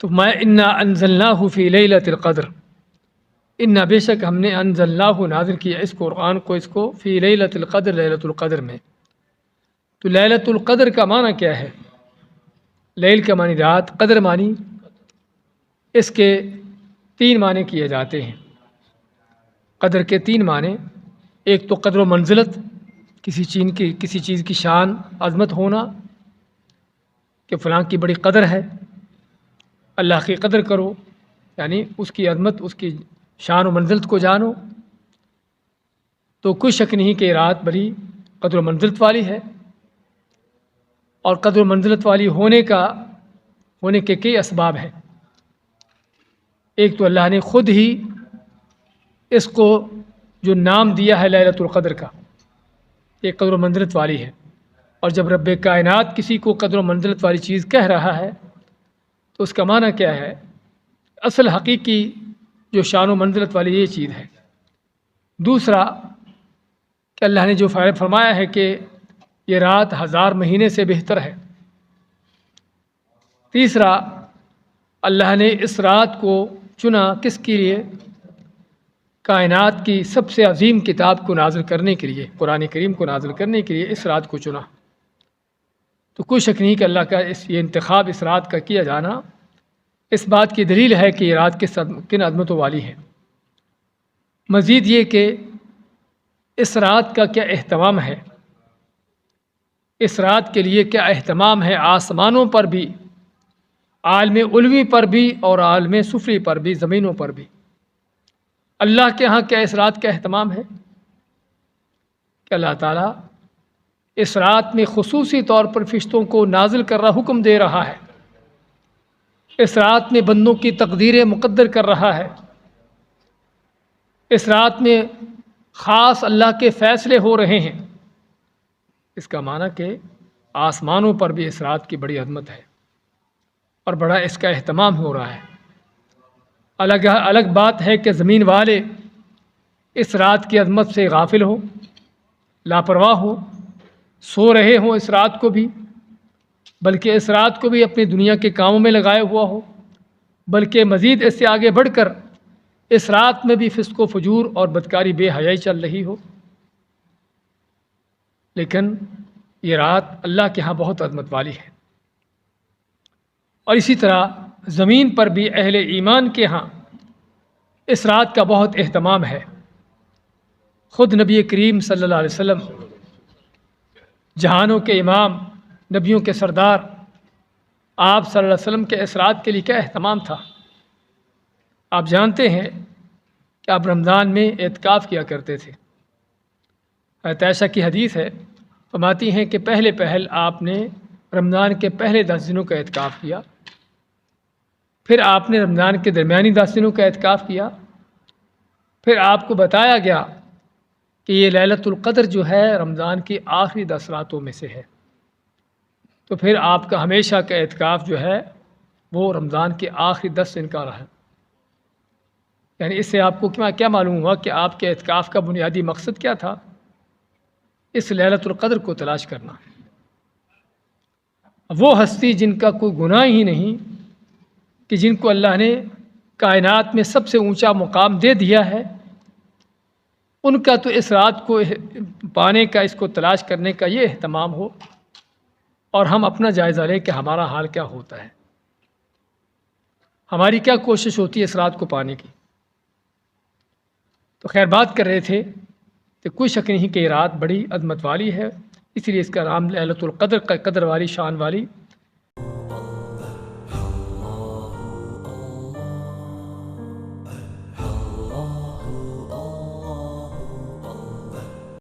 تو میں انا انزلناہ فی لیلۃ القدر، انا بے شک ہم نے انزلناہ نازل کیا اس قرآن کو، اس کو فی لیلۃ القدر، لیلۃ القدر میں۔ تو لیلۃ القدر کا معنی کیا ہے؟ لیل کا معنی رات، قدر معنی، اس کے تین معنی کیے جاتے ہیں۔ قدر کے تین معنی، ایک تو قدر و منزلت، کسی چیز کی شان عظمت ہونا، کہ فلاں کی بڑی قدر ہے، اللہ کی قدر کرو، یعنی اس کی عظمت، اس کی شان و منزلت کو جانو۔ تو کوئی شک نہیں کہ رات بڑی قدر و منزلت والی ہے، اور قدر و منزلت والی ہونے کے کئی اسباب ہیں۔ ایک تو اللہ نے خود ہی اس کو جو نام دیا ہے لیلۃ القدر کا، یہ قدر و منزلت والی ہے۔ اور جب رب کائنات کسی کو قدر و منزلت والی چیز کہہ رہا ہے تو اس کا معنی کیا ہے؟ اصل حقیقی جو شان و منزلت والی یہ چیز ہے۔ دوسرا کہ اللہ نے جو فرمایا ہے کہ یہ رات 1000 مہینے سے بہتر ہے۔ تیسرا، اللہ نے اس رات کو چنا کس کے لیے؟ کائنات کی سب سے عظیم کتاب کو نازل کرنے کے لیے، قرآن کریم کو نازل کرنے کے لیے اس رات کو چنا۔ تو کوئی شک نہیں کہ اللہ کا یہ انتخاب اس رات کا کیا جانا اس بات کی دلیل ہے کہ یہ رات کن عظمتوں والی ہے۔ مزید یہ کہ اس رات کا کیا اہتمام ہے، اس رات کے لیے کیا اہتمام ہے آسمانوں پر بھی، عالم علوی پر بھی اور عالم سفلی پر بھی، زمینوں پر بھی۔ اللہ کے ہاں کیا اس رات کا اہتمام ہے کہ اللہ تعالیٰ اس رات میں خصوصی طور پر فرشتوں کو نازل کر رہا، حکم دے رہا ہے، اس رات میں بندوں کی تقدیریں مقدر کر رہا ہے، اس رات میں خاص اللہ کے فیصلے ہو رہے ہیں۔ اس کا معنی کہ آسمانوں پر بھی اس رات کی بڑی عظمت ہے اور بڑا اس کا اہتمام ہو رہا ہے۔ الگ بات ہے کہ زمین والے اس رات کی عظمت سے غافل ہو، لاپرواہ ہو، سو رہے ہوں اس رات کو بھی، بلکہ اس رات کو بھی اپنی دنیا کے کاموں میں لگایا ہوا ہو، بلکہ مزید اس سے آگے بڑھ کر اس رات میں بھی فسق و فجور اور بدکاری بے حیائی چل رہی ہو۔ لیکن یہ رات اللہ کے ہاں بہت عظمت والی ہے۔ اور اسی طرح زمین پر بھی اہل ایمان کے ہاں اس رات کا بہت اہتمام ہے۔ خود نبی کریم صلی اللہ علیہ وسلم، جہانوں کے امام، نبیوں کے سردار، آپ صلی اللہ علیہ وسلم کے اس رات کے لیے کیا اہتمام تھا؟ آپ جانتے ہیں کہ آپ رمضان میں اعتکاف کیا کرتے تھے۔ حضرت عائشہ کی حدیث ہے، فرماتی ہیں کہ پہل آپ نے رمضان کے پہلے 10 دنوں کا اعتکاف کیا، پھر آپ نے رمضان کے درمیانی 10 دنوں کا اعتکاف کیا، پھر آپ کو بتایا گیا کہ یہ لیلۃ القدر جو ہے رمضان کی آخری 10 راتوں میں سے ہے، تو پھر آپ کا ہمیشہ کا اعتکاف جو ہے وہ رمضان کے آخری 10 دن کا رہا۔ یعنی اس سے آپ کو کیا معلوم ہوا کہ آپ کے اعتکاف کا بنیادی مقصد کیا تھا؟ اس لیلۃ القدر کو تلاش کرنا۔ وہ ہستی جن کا کوئی گناہ ہی نہیں، کہ جن کو اللہ نے کائنات میں سب سے اونچا مقام دے دیا ہے، ان کا تو اس رات کو پانے کا، اس کو تلاش کرنے کا یہ اہتمام ہو، اور ہم اپنا جائزہ لیں کہ ہمارا حال کیا ہوتا ہے، ہماری کیا کوشش ہوتی ہے اس رات کو پانے کی۔ تو خیر بات کر رہے تھے کہ کوئی شک نہیں کہ یہ رات بڑی عظمت والی ہے، اس لیے اس کا نام لیلۃ القدر کا، قدر والی، شان والی